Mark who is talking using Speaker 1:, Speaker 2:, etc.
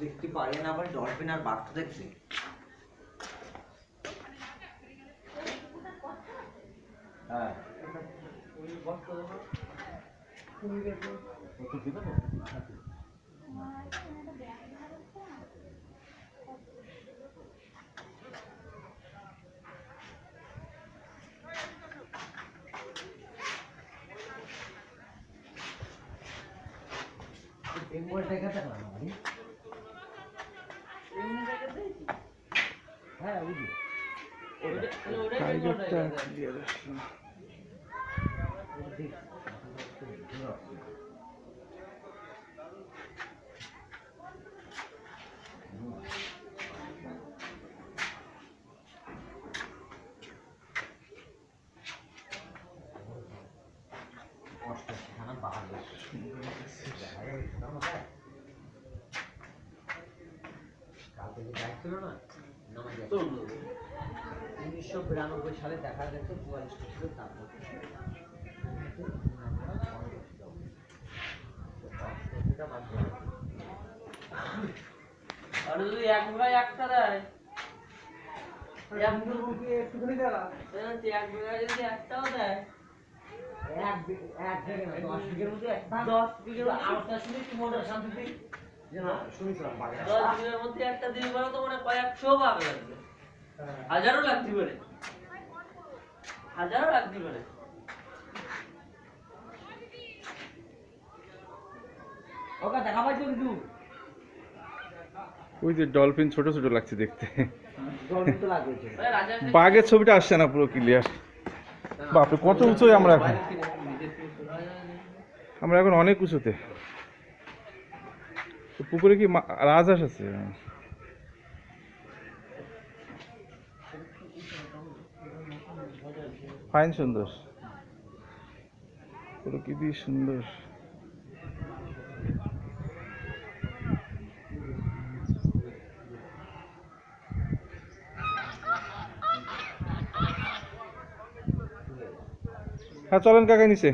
Speaker 1: দেখতে পারি না, আবার ডলফিন আর বাঘ তো দেখছি। হ্যাঁ হ্যাঁ বুঝলি টাইগারটা ক্লিয়ার আসলো।
Speaker 2: তো 1992 সালে দেখা গেছে 44টা ছিল, তারপর আর যদি এক ভাই একটা দেয়, এক মুরগি একটুখানি দেওয়া, এক ভাই যদি একটাও দেয়, এক জায়গায় 10 বিঘের মধ্যে 10 বিঘের আওয়াজটা শুনে কি মনটা শান্তি পেয়ে যে না শুনেছিলাম 10 বিঘের মধ্যে একটা দিন বলো তো মানে কয়েকশো ভাগ লাগবে, হাজারও লাগতে পারে, হাজারও লাগতে পারে। ওকে দেখা পাইছো কিছু?
Speaker 3: ওই যে ডলফিন ছোট ছোট লাগছে দেখতে।
Speaker 2: ডলফিন তো লাগছে,
Speaker 3: বাঘের ছবিটা আসছে না পুরো ক্লিয়ার। বাপরে কত উঁচুই আমরা এখন, আমরা এখন অনেক উঁচুতে। পুকুরে কি রাজহাঁস আছে? ফাইন, সুন্দর, প্রকৃতি সুন্দর। হ্যাঁ চলেন কাকা নিচে।